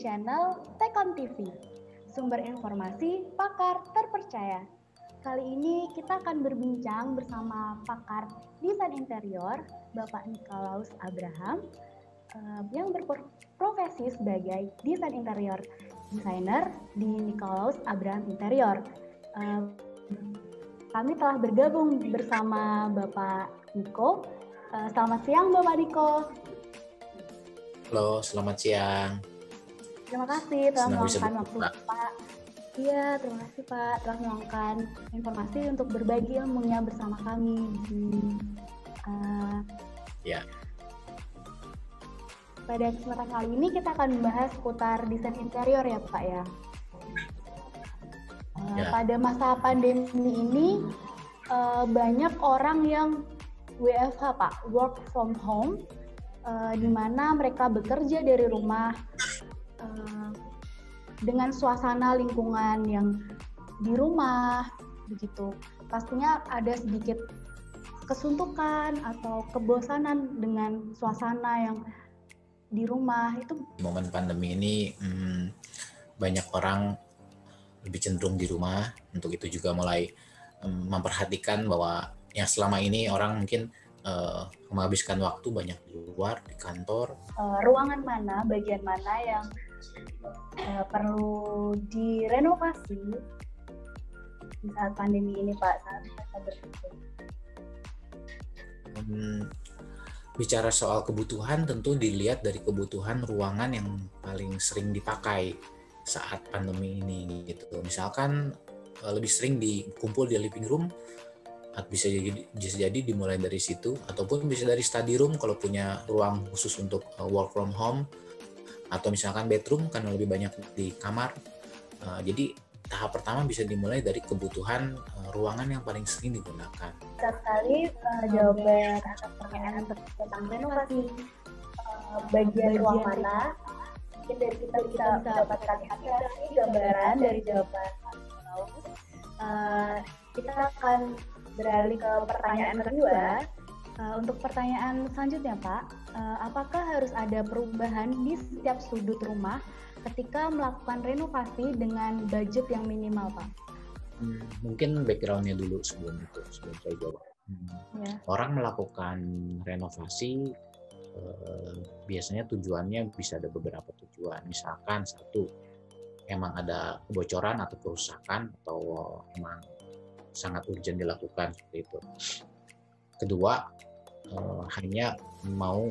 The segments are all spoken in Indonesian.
channel Tekon TV, sumber informasi pakar terpercaya. Kali ini kita akan berbincang bersama pakar desain interior, Bapak Nikolaus Abraham, yang berprofesi sebagai desain interior designer di Nikolaus Abraham Interior. Kami telah bergabung bersama Bapak Niko. Selamat siang Bapak Niko. Halo, selamat siang. Terima kasih telah meluangkan waktu Pak. Iya, terima kasih Pak telah meluangkan informasi untuk berbagi ilmunya bersama kami di sini. Ya. Pada kesempatan kali ini kita akan membahas seputar desain interior ya Pak ya. Pada masa pandemi ini banyak orang yang WFH Pak, work from home, di mana mereka bekerja dari rumah dengan suasana lingkungan yang di rumah begitu. Pastinya ada sedikit kesuntukan atau kebosanan dengan suasana yang di rumah itu. Momen pandemi ini banyak orang lebih cenderung di rumah. Untuk itu juga mulai memperhatikan bahwa yang selama ini orang mungkin menghabiskan waktu banyak di luar, di kantor. Ruangan mana, bagian mana yang perlu direnovasi di saat pandemi ini Pak, saat kita berpikir? Bicara soal kebutuhan tentu dilihat dari kebutuhan ruangan yang paling sering dipakai saat pandemi ini gitu. Misalkan lebih sering dikumpul di living room, bisa jadi dimulai dari situ, ataupun bisa dari study room kalau punya ruang khusus untuk work from home, atau misalkan bedroom karena lebih banyak di kamar. Jadi tahap pertama bisa dimulai dari kebutuhan ruangan yang paling sering digunakan. Sekali jawaban atas pertanyaan tentang renovasi bagian ruang mana, mungkin dari kita bisa mendapatkan gambaran dari jawaban kita akan beralih ke pertanyaan kedua. Untuk pertanyaan selanjutnya Pak, apakah harus ada perubahan di setiap sudut rumah ketika melakukan renovasi dengan budget yang minimal Pak? Mungkin background-nya dulu sebelum saya jawab. Orang melakukan renovasi biasanya tujuannya bisa ada beberapa tujuan. Misalkan satu, emang ada kebocoran atau kerusakan atau emang sangat urgent dilakukan seperti itu. Kedua, hanya mau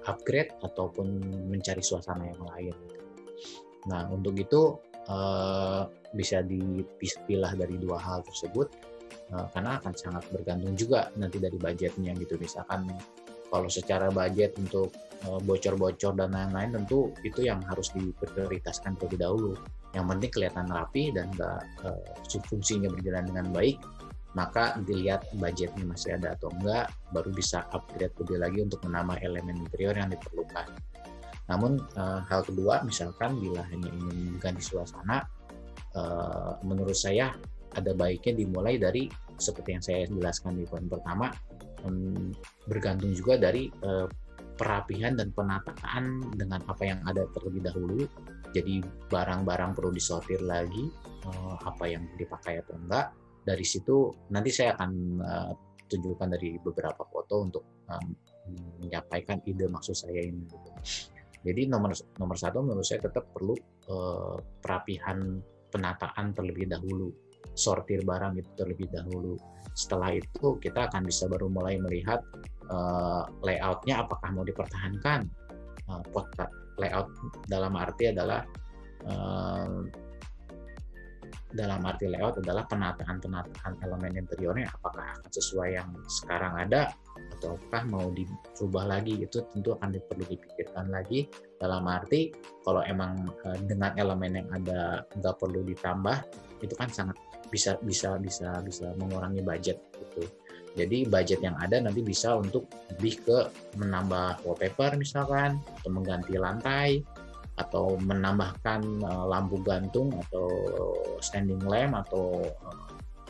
upgrade ataupun mencari suasana yang lain. Nah, untuk itu bisa dipilah dari dua hal tersebut, karena akan sangat bergantung juga nanti dari budgetnya gitu. Misalkan kalau secara budget untuk bocor-bocor dan lain-lain, tentu itu yang harus diprioritaskan terlebih dahulu. Yang penting kelihatan rapi dan fungsinya berjalan dengan baik, maka dilihat budgetnya masih ada atau enggak, baru bisa upgrade lebih lagi untuk menambah elemen interior yang diperlukan. Namun hal kedua, misalkan bila hanya ingin mengganti suasana, menurut saya ada baiknya dimulai dari seperti yang saya jelaskan di poin pertama, bergantung juga dari perapihan dan penataan dengan apa yang ada terlebih dahulu. Jadi barang-barang perlu disortir lagi, apa yang dipakai atau enggak. Dari situ nanti saya akan tunjukkan dari beberapa foto untuk menyampaikan ide maksud saya ini. Jadi nomor satu menurut saya tetap perlu perapihan, penataan terlebih dahulu, sortir barang itu terlebih dahulu. Setelah itu kita akan bisa baru mulai melihat layoutnya apakah mau dipertahankan. Layout dalam arti adalah penataan elemen interiornya apakah akan sesuai yang sekarang ada ataukah mau dirubah lagi. Itu tentu akan perlu dipikirkan lagi, dalam arti kalau emang dengan elemen yang ada nggak perlu ditambah, itu kan sangat bisa mengurangi budget gitu. Jadi budget yang ada nanti bisa untuk lebih ke menambah wallpaper misalkan, atau mengganti lantai, atau menambahkan lampu gantung atau standing lamp atau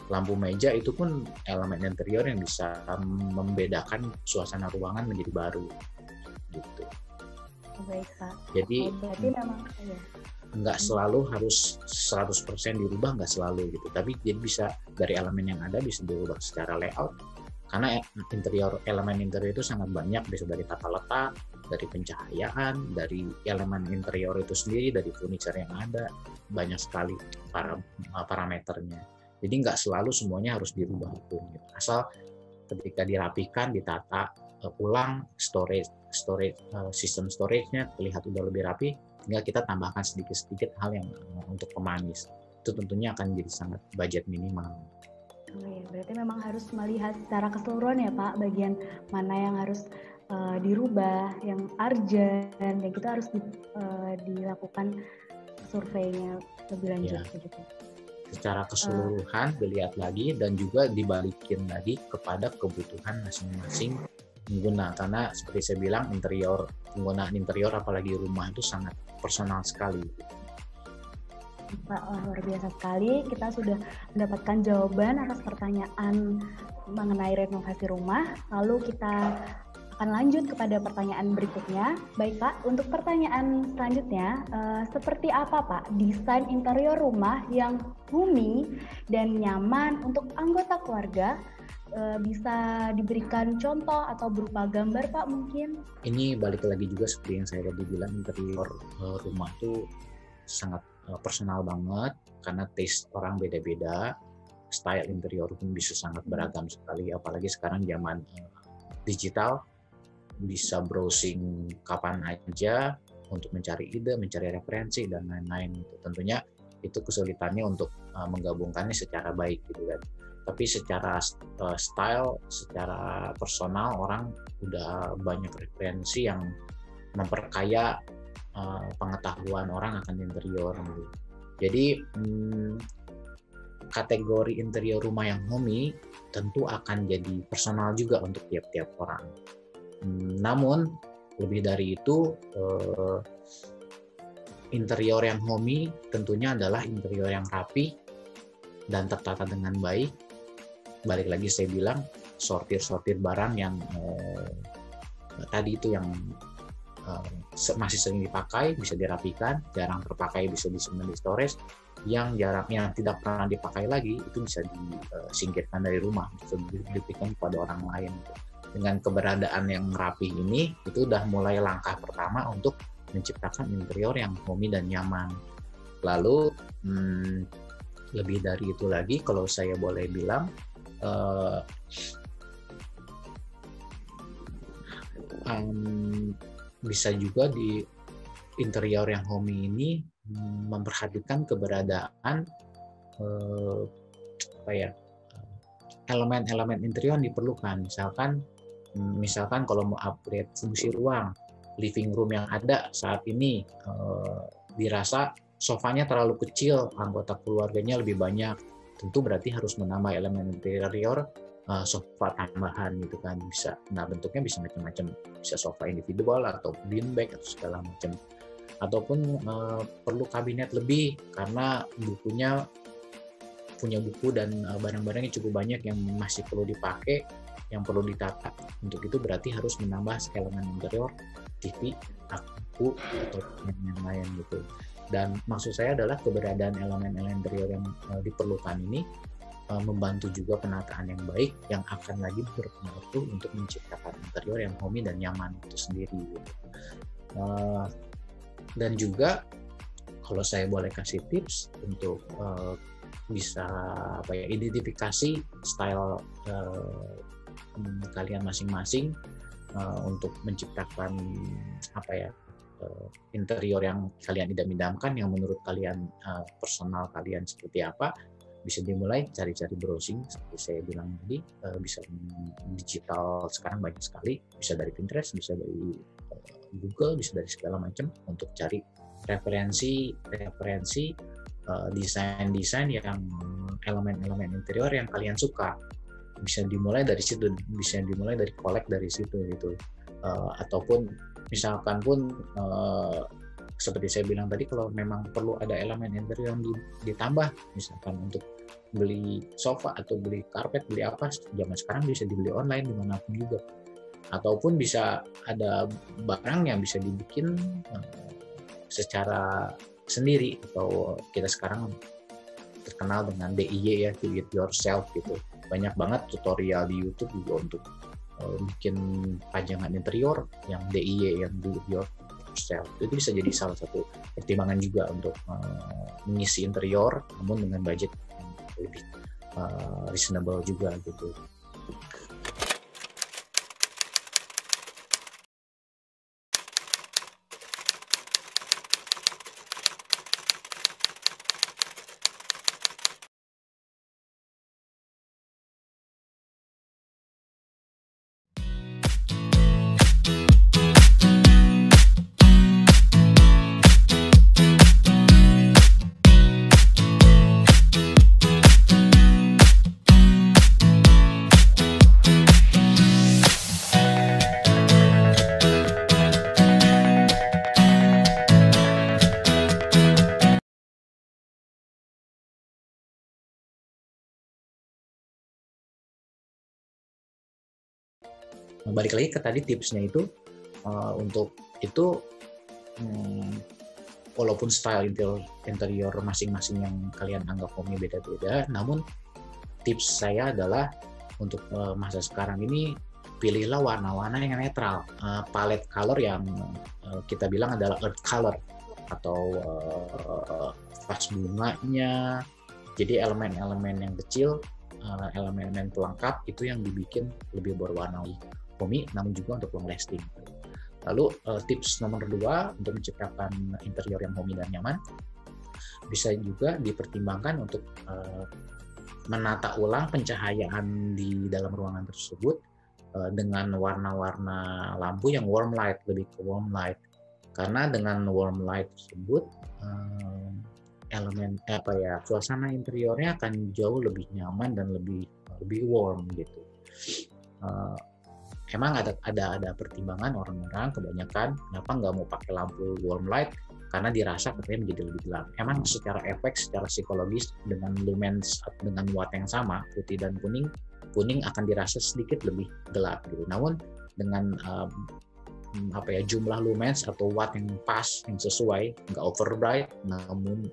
lampu meja. Itu pun elemen interior yang bisa membedakan suasana ruangan menjadi baru gitu. Baik Pak. Jadi berarti memang ya. Nggak selalu harus 100% dirubah, nggak selalu gitu. Tapi jadi bisa dari elemen yang ada bisa dirubah secara layout. Karena elemen interior itu sangat banyak, bisa dari tata letak, dari pencahayaan, dari elemen interior itu sendiri, dari furniture yang ada, banyak sekali parameternya. Jadi nggak selalu semuanya harus dirubah pun. Gitu. Asal ketika dirapikan, ditata ulang, sistem storage-nya terlihat udah lebih rapi, tinggal kita tambahkan sedikit-sedikit hal yang untuk pemanis. Itu tentunya akan jadi sangat budget minimal. Oh ya, berarti memang harus melihat secara keseluruhan ya Pak, bagian mana yang harus dirubah, yang urgent, dan kita harus dilakukan surveinya lebih lanjut. Ya. Begitu. Secara keseluruhan dilihat lagi dan juga dibalikin lagi kepada kebutuhan masing-masing pengguna, karena seperti saya bilang penggunaan interior apalagi rumah itu sangat personal sekali. Pak, luar biasa sekali, kita sudah mendapatkan jawaban atas pertanyaan mengenai renovasi rumah. Lalu kita akan lanjut kepada pertanyaan berikutnya. Baik Pak, untuk pertanyaan selanjutnya, seperti apa Pak desain interior rumah yang homey dan nyaman untuk anggota keluarga? Bisa diberikan contoh atau berupa gambar Pak mungkin? Ini balik lagi juga seperti yang saya tadi bilang, interior rumah itu sangat personal banget karena taste orang beda-beda, style interior pun bisa sangat beragam sekali, apalagi sekarang zaman digital, bisa browsing kapan aja untuk mencari ide, mencari referensi dan lain-lain. Tentunya itu kesulitannya untuk menggabungkannya secara baik gitu kan. Tapi secara style, secara personal orang udah banyak referensi yang memperkaya pengetahuan orang akan interior. Jadi kategori interior rumah yang homey tentu akan jadi personal juga untuk tiap-tiap orang. Namun lebih dari itu, interior yang homey tentunya adalah interior yang rapi dan tertata dengan baik. Balik lagi saya bilang sortir barang yang tadi itu yang masih sering dipakai bisa dirapikan, jarang terpakai bisa disimpan di storage, yang tidak pernah dipakai lagi itu bisa disingkirkan dari rumah, bisa diberikan kepada orang lain. Dengan keberadaan yang rapi ini, itu udah mulai langkah pertama untuk menciptakan interior yang homey dan nyaman. Lalu lebih dari itu lagi, kalau saya boleh bilang, bisa juga di interior yang homey ini memperhatikan keberadaan elemen-elemen interior yang diperlukan. Misalkan kalau mau upgrade fungsi ruang, living room yang ada saat ini dirasa sofanya terlalu kecil, anggota keluarganya lebih banyak, tentu berarti harus menambah elemen interior sofa tambahan gitu kan, bisa. Nah, bentuknya bisa macam-macam, bisa sofa individual atau beanbag atau segala macam. Ataupun perlu kabinet lebih karena punya buku dan barang-barangnya cukup banyak yang masih perlu dipakai, yang perlu ditata. Untuk itu berarti harus menambah elemen interior, TV, aku atau yang lain gitu. Dan maksud saya adalah keberadaan elemen-elemen interior yang diperlukan ini membantu juga penataan yang baik yang akan lagi berpengaruh untuk menciptakan interior yang homey dan nyaman itu sendiri. Dan juga kalau saya boleh kasih tips untuk bisa identifikasi style kalian masing-masing untuk menciptakan interior yang kalian idam-idamkan, yang menurut kalian personal kalian seperti apa. Bisa dimulai cari-cari browsing seperti saya bilang tadi, bisa digital sekarang banyak sekali, bisa dari Pinterest, bisa dari Google, bisa dari segala macam untuk cari referensi desain yang elemen-elemen interior yang kalian suka. Bisa dimulai dari situ, bisa dimulai dari collect dari situ gitu. Ataupun misalkan pun seperti saya bilang tadi, kalau memang perlu ada elemen interior yang ditambah, misalkan untuk beli sofa atau beli karpet, beli apa, zaman sekarang bisa dibeli online dimanapun juga. ataupun bisa ada barang yang bisa dibikin secara sendiri, atau kita sekarang terkenal dengan DIY ya, do it yourself gitu. Banyak banget tutorial di YouTube juga untuk bikin pajangan interior yang DIY, yang do it yourself. Itu bisa jadi salah satu pertimbangan juga untuk mengisi interior, namun dengan budget yang lebih reasonable juga gitu. Balik lagi ke tadi tipsnya itu, untuk itu walaupun style interior masing-masing yang kalian anggap homey beda-beda, namun tips saya adalah untuk masa sekarang ini pilihlah warna-warna yang netral, palette color yang kita bilang adalah earth color atau vas bunganya. Jadi elemen-elemen yang kecil, elemen-elemen pelengkap itu yang dibikin lebih berwarna homey, namun juga untuk long lasting. Lalu tips nomor 2 untuk menciptakan interior yang homey dan nyaman, bisa juga dipertimbangkan untuk menata ulang pencahayaan di dalam ruangan tersebut dengan warna-warna lampu yang warm light, lebih ke warm light. Karena dengan warm light tersebut suasana interiornya akan jauh lebih nyaman dan lebih warm gitu. Emang ada pertimbangan orang-orang kebanyakan kenapa nggak mau pakai lampu warm light, karena dirasa katanya menjadi lebih gelap. Emang secara efek, secara psikologis dengan lumens dengan watt yang sama, putih dan kuning akan dirasa sedikit lebih gelap gitu. Namun dengan jumlah lumens atau watt yang pas, yang sesuai, nggak over bright namun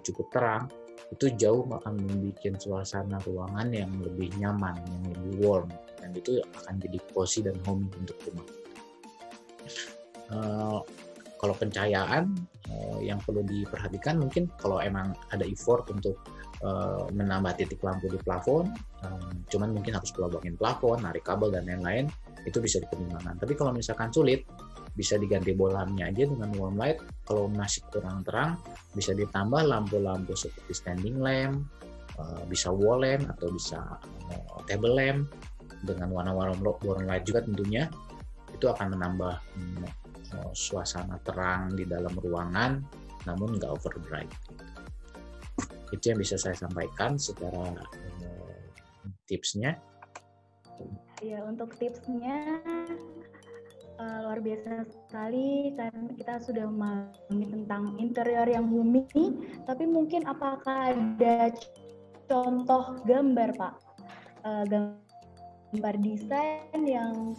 cukup terang, itu jauh akan membuat suasana ruangan yang lebih nyaman, yang lebih warm, dan itu akan jadi cozy dan homey untuk rumah. Kalau pencahayaan yang perlu diperhatikan, mungkin kalau emang ada effort untuk menambah titik lampu di plafon, cuman mungkin harus pelobongin plafon, narik kabel dan lain-lain, itu bisa dipertimbangkan. Tapi kalau misalkan sulit, bisa diganti bolamnya aja dengan warm light. Kalau masih kurang terang, bisa ditambah lampu-lampu seperti standing lamp, bisa wall lamp atau bisa table lamp dengan warna-warna warm light juga tentunya. Itu akan menambah suasana terang di dalam ruangan, namun nggak over bright. Itu yang bisa saya sampaikan secara tipsnya. Ya, untuk tipsnya luar biasa sekali, karena kita sudah memahami tentang interior yang homey, tapi mungkin apakah ada contoh gambar, Pak? Gambar desain yang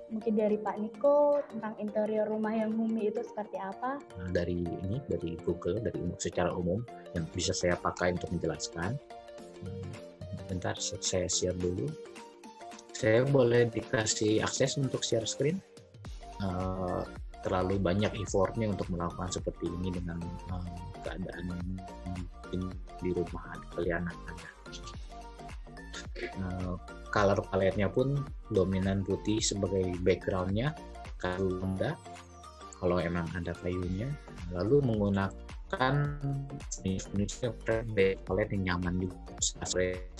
mungkin dari Pak Niko tentang interior rumah yang homey itu seperti apa? Dari Google, secara umum yang bisa saya pakai untuk menjelaskan. Bentar, saya share dulu. Saya boleh dikasih akses untuk share screen? Terlalu banyak effortnya untuk melakukan seperti ini dengan keadaan di rumah kalian ada. Color palette-nya pun dominan putih sebagai background-nya, kayu rendah kalau emang ada kayunya, lalu menggunakan jenis palette yang nyaman juga,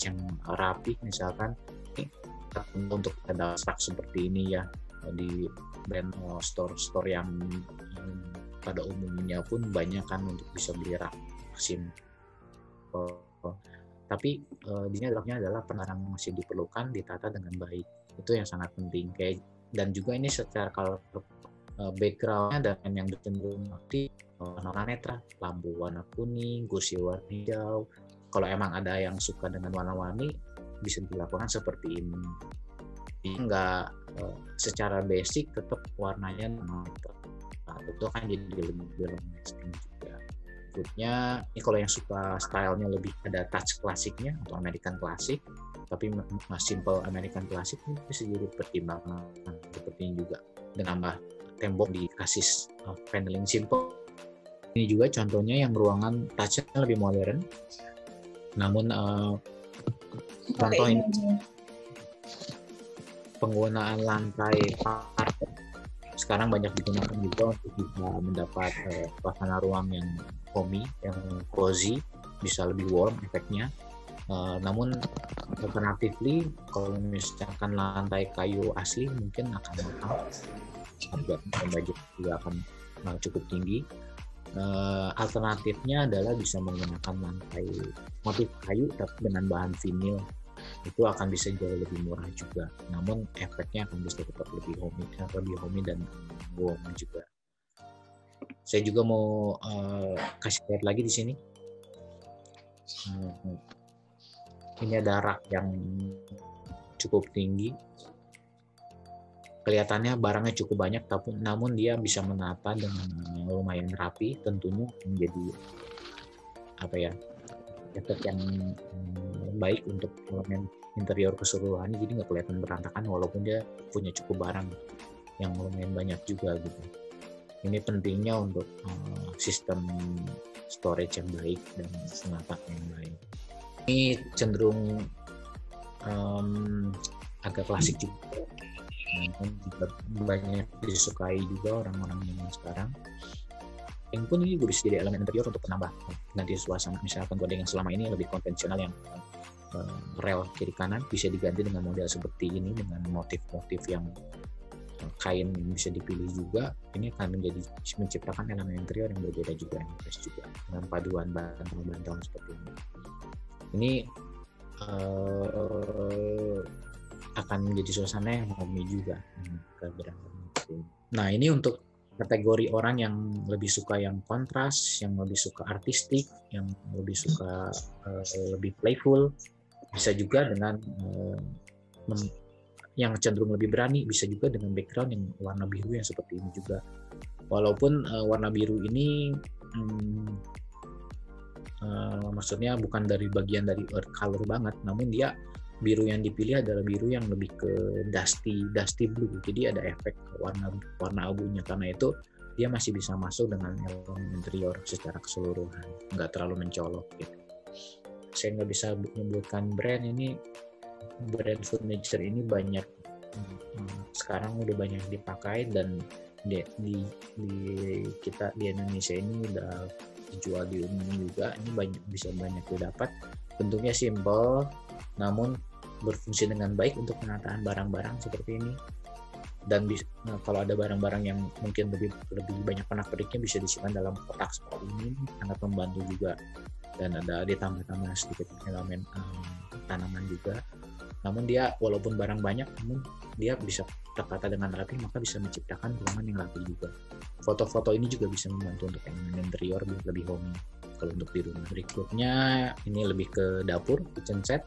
yang rapi misalkan. Untuk ada rak seperti ini ya di brand store yang pada umumnya pun banyak kan untuk bisa beli rak SIM. Tapi di sini adalah penerangan masih diperlukan, ditata dengan baik. Itu yang sangat penting. Dan juga ini secara color background-nya dan yang cenderung aktif, warna netral, lampu warna kuning, kursi warna hijau. Kalau emang ada yang suka dengan warna-warni, bisa dilakukan seperti ini. nggak secara basic tetap warnanya itu kan jadi lebih mainstream juga. Berikutnya ini kalau yang suka stylenya lebih ada touch klasiknya atau American Classic, tapi simple American Classic ini bisa jadi pertimbangan seperti ini juga, dengan nambah tembok dikasih paneling simple. Ini juga contohnya yang ruangan touch-nya lebih modern, namun contoh ini penggunaan lantai parket sekarang banyak digunakan juga untuk bisa mendapat suasana ruang yang homey, yang cozy, bisa lebih warm efeknya. Namun alternatively kalau misalkan lantai kayu asli mungkin akan mahal, budget juga akan cukup tinggi. Alternatifnya adalah bisa menggunakan lantai motif kayu tapi dengan bahan vinil, itu akan bisa jauh lebih murah juga, namun efeknya akan bisa tetap lebih homey dan warm juga. Saya juga mau kasih lihat lagi di sini. Ini ada rak yang cukup tinggi, kelihatannya barangnya cukup banyak, namun dia bisa menata dengan lumayan rapi, tentunya menjadi efek yang baik untuk elemen interior keseluruhannya, jadi nggak kelihatan berantakan walaupun dia punya cukup barang yang lumayan banyak juga gitu. Ini pentingnya untuk sistem storage yang baik dan penataan yang baik. Ini cenderung agak klasik juga, banyak disukai juga orang-orang yang sekarang. Yang pun ini juga bisa jadi elemen interior untuk penambah ganti suasana. Misalkan gorden yang selama ini lebih konvensional yang rel kiri kanan bisa diganti dengan model seperti ini dengan motif-motif yang kain yang bisa dipilih juga. Ini akan menciptakan elemen interior yang berbeda juga, yang fresh juga dengan paduan bantalan seperti ini. Ini akan menjadi suasana yang homey juga. Nah, ini untuk kategori orang yang lebih suka yang kontras, yang lebih suka artistik, yang lebih suka lebih playful, bisa juga dengan yang cenderung lebih berani, bisa juga dengan background yang warna biru yang seperti ini juga. Walaupun warna biru ini maksudnya bukan dari bagian dari earth color banget, namun dia biru yang dipilih adalah biru yang lebih ke dusty blue, jadi ada efek warna abunya. Karena itu dia masih bisa masuk dengan elemen interior secara keseluruhan, nggak terlalu mencolok gitu. Saya nggak bisa menyebutkan brand ini, brand furniture ini banyak sekarang udah banyak dipakai, dan di kita di Indonesia ini udah dijual di umum juga. Ini bisa banyak didapat, bentuknya simple namun berfungsi dengan baik untuk penataan barang-barang seperti ini. Dan kalau ada barang-barang yang mungkin lebih banyak pernak-perniknya bisa disimpan dalam kotak seperti ini, sangat membantu juga. Dan ada ditambah sedikit elemen tanaman juga. Namun dia walaupun barang banyak, namun dia bisa tertata dengan rapi, maka bisa menciptakan ruangan yang rapi juga. Foto-foto ini juga bisa membantu untuk elemen interior lebih homey kalau untuk di rumah. Berikutnya ini lebih ke dapur, kitchen set.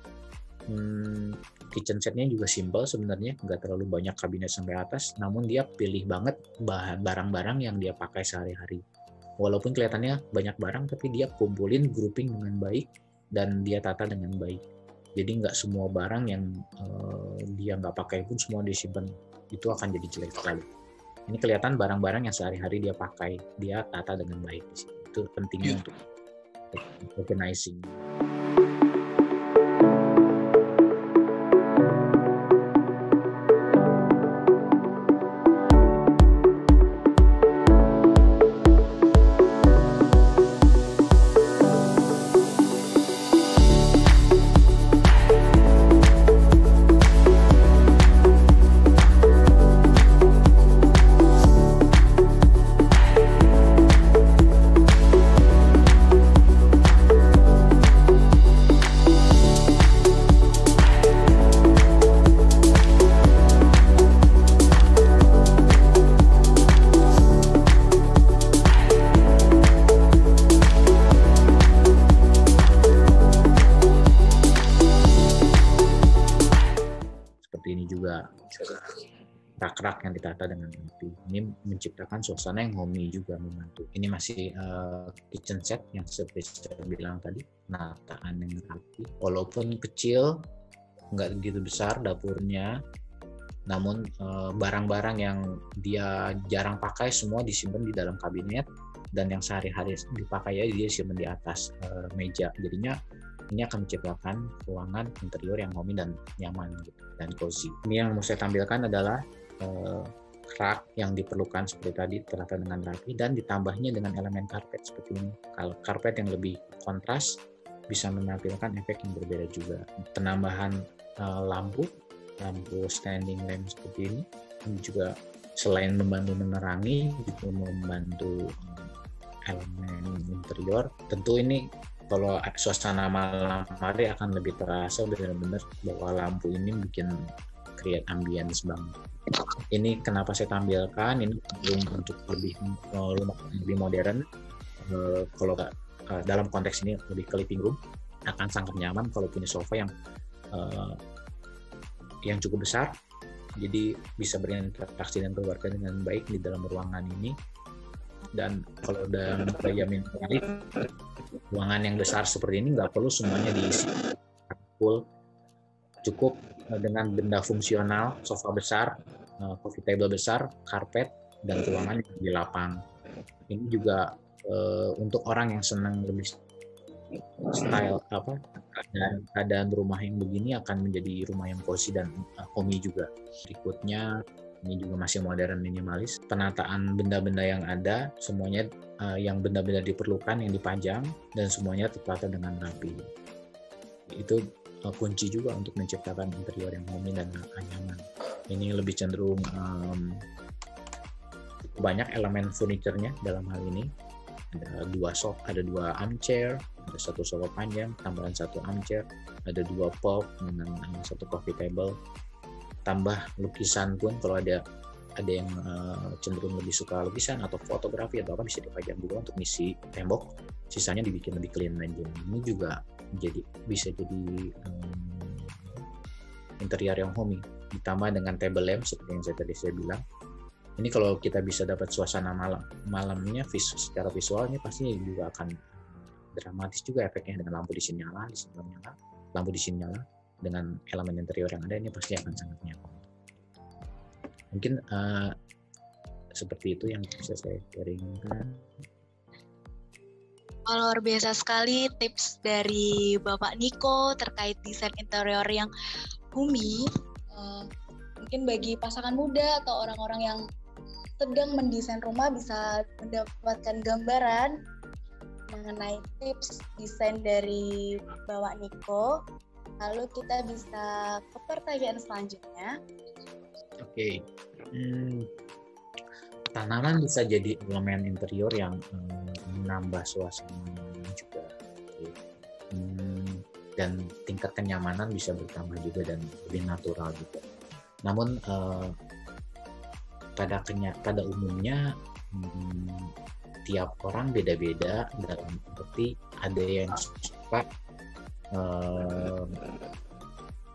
Kitchen setnya juga simple sebenarnya, nggak terlalu banyak kabinet sampai atas, namun dia pilih banget barang-barang yang dia pakai sehari-hari. Walaupun kelihatannya banyak barang, tapi dia kumpulin, grouping dengan baik, dan dia tata dengan baik. Jadi nggak semua barang yang dia nggak pakai pun semua disimpan, itu akan jadi jelek sekali. Ini kelihatan barang-barang yang sehari-hari dia pakai, dia tata dengan baik. Itu pentingnya untuk organizing. juga rak-rak yang ditata dengan rapi. Ini menciptakan suasana yang homey juga membantu. Ini masih kitchen set yang seperti saya bilang tadi, penataan yang rapi. Walaupun kecil, nggak begitu besar dapurnya, namun barang-barang yang dia jarang pakai semua disimpan di dalam kabinet, dan yang sehari-hari dipakai ya dia simpan di atas meja. Jadinya ini akan menciptakan ruangan interior yang homey dan nyaman gitu, dan cozy. Ini yang mau saya tampilkan adalah rak yang diperlukan seperti tadi, tertata dengan rapi, dan ditambahnya dengan elemen karpet seperti ini. Kalau karpet yang lebih kontras bisa menampilkan efek yang berbeda juga. Penambahan lampu standing lamp seperti ini juga selain membantu menerangi, juga membantu elemen interior. Tentu ini kalau suasana malam hari akan lebih terasa benar-benar bahwa lampu ini bikin create ambience banget. Ini kenapa saya tampilkan ini untuk lebih modern. Kalau dalam konteks ini lebih ke living room, akan sangat nyaman kalau punya sofa yang cukup besar, jadi bisa berinteraksi dengan keluarga dengan baik di dalam ruangan ini. Dan kalau dalam gaya minimalis, ruangan yang besar seperti ini nggak perlu semuanya diisi full, cukup dengan benda fungsional, sofa besar, coffee table besar, karpet, dan ruangan yang lebih lapang. Ini juga untuk orang yang senang lebih style dan keadaan rumah yang begini akan menjadi rumah yang cozy dan homey juga. Berikutnya ini juga masih modern minimalis. Penataan benda-benda yang ada, semuanya yang benda-benda diperlukan yang dipajang dan semuanya tertata dengan rapi. Itu kunci juga untuk menciptakan interior yang homey dan nyaman. Ini lebih cenderung banyak elemen furniture-nya dalam hal ini. Ada dua armchair, ada satu sofa panjang, tambahan satu armchair, ada dua pop dengan satu coffee table. Tambah lukisan pun, kalau ada yang cenderung lebih suka lukisan atau fotografi atau apa, bisa dipajang juga untuk ngisi tembok. Sisanya dibikin lebih clean aja. Ini juga bisa jadi interior yang homey. Ditambah dengan table lamp seperti yang saya bilang. Ini kalau kita bisa dapat suasana malamnya secara visualnya pasti juga akan dramatis juga efeknya, dengan lampu di sini nyala, lampu di sini nyala, dengan elemen interior yang ada ini pasti akan sangat nyaman. Mungkin seperti itu yang bisa saya sharingkan. Luar biasa sekali tips dari Bapak Niko terkait desain interior yang homey. Mungkin bagi pasangan muda atau orang-orang yang sedang mendesain rumah bisa mendapatkan gambaran mengenai tips desain dari Bapak Niko. Lalu kita bisa ke pertanyaan selanjutnya. Oke. Tanaman bisa jadi elemen interior yang menambah suasana juga. Dan tingkat kenyamanan bisa bertambah juga dan lebih natural juga. Namun pada umumnya tiap orang beda-beda, dalam arti ada yang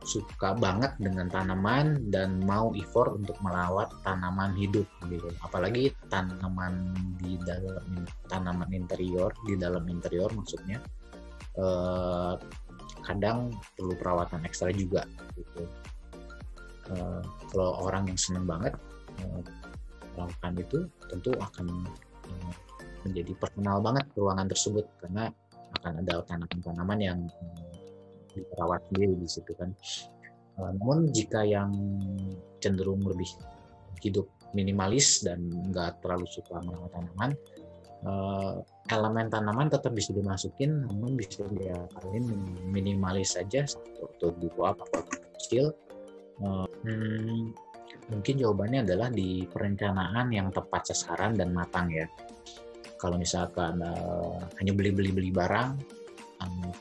suka banget dengan tanaman dan mau effort untuk merawat tanaman hidup gitu. Apalagi tanaman interior, di dalam interior maksudnya, kadang perlu perawatan ekstra juga gitu. Kalau orang yang senang banget melakukan itu, tentu akan menjadi personal banget ruangan tersebut, karena akan ada tanaman-tanaman yang dirawat sendiri di situ kan. Namun jika yang cenderung lebih hidup minimalis dan nggak terlalu suka merawat tanaman, elemen tanaman tetap bisa dimasukin, namun bisa diakalin minimalis saja, satu atau dua kecil. Mungkin jawabannya adalah di perencanaan yang tepat sasaran dan matang ya. Kalau misalkan hanya beli barang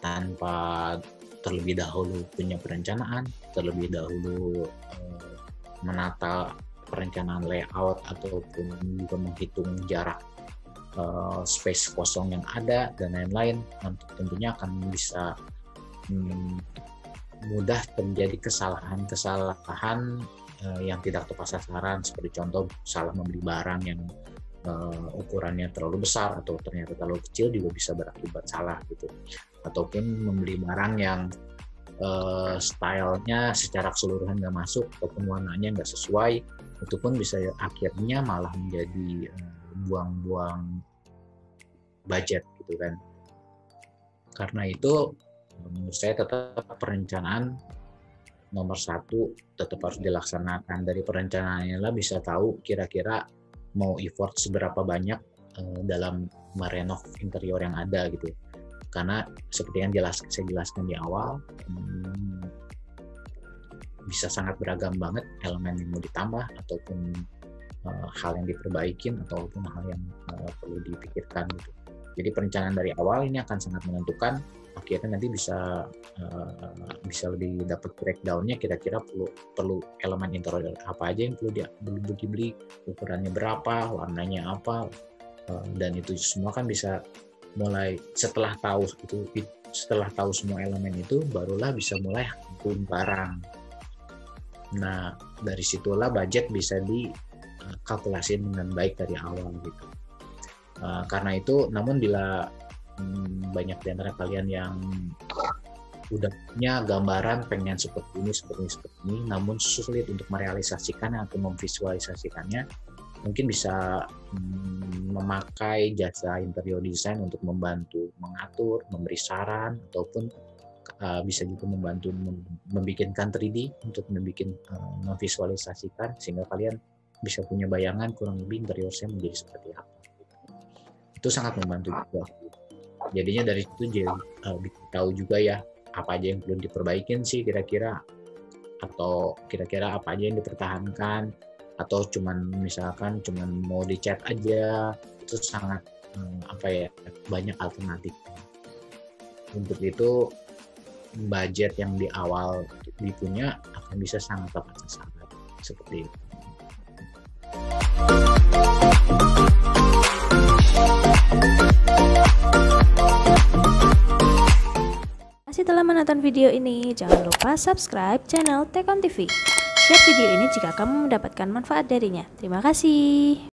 tanpa terlebih dahulu punya perencanaan, terlebih dahulu menata perencanaan layout ataupun juga menghitung jarak space kosong yang ada dan lain-lain, tentunya akan bisa mudah terjadi kesalahan-kesalahan yang tidak tepat sasaran, seperti contoh salah membeli barang yang ukurannya terlalu besar atau ternyata terlalu kecil juga bisa berakibat salah gitu, ataupun membeli barang yang stylenya secara keseluruhan nggak masuk ataupun warnanya nggak sesuai, itu pun bisa akhirnya malah menjadi buang-buang budget gitu kan. Karena itu menurut saya tetap perencanaan nomor satu tetap harus dilaksanakan. Dari perencanaannya lah bisa tahu kira-kira mau effort seberapa banyak dalam merenov interior yang ada gitu. Karena seperti yang saya jelaskan di awal, bisa sangat beragam banget elemen yang mau ditambah ataupun hal yang diperbaikin ataupun hal yang perlu dipikirkan gitu. Jadi perencanaan dari awal ini akan sangat menentukan, akhirnya nanti bisa lebih dapat breakdown-nya, kira-kira perlu elemen interior apa aja yang perlu dibeli, ukurannya berapa, warnanya apa, dan itu semua kan bisa mulai setelah tahu semua elemen itu, barulah bisa mulai angkut barang. Nah, dari situlah budget bisa dikalkulasi dengan baik dari awal gitu. Karena itu, namun bila banyak di antara kalian yang udah punya gambaran pengen seperti ini, namun sulit untuk merealisasikannya atau memvisualisasikannya, mungkin bisa memakai jasa interior design untuk membantu mengatur, memberi saran, ataupun bisa juga membantu membikinkan 3D untuk memvisualisasikan, sehingga kalian bisa punya bayangan kurang lebih interior saya menjadi seperti apa. Itu sangat membantu juga. Jadinya dari itu bisa tahu juga ya apa aja yang perlu diperbaikin sih kira-kira, atau kira-kira apa aja yang dipertahankan, atau misalkan mau dicat aja. Itu sangat banyak alternatif. Untuk itu budget yang di awal dipunya akan bisa sangat tepat sasaran seperti itu. Masih telah menonton video ini, jangan lupa subscribe channel Tekon TV. Share video ini jika kamu mendapatkan manfaat darinya. Terima kasih.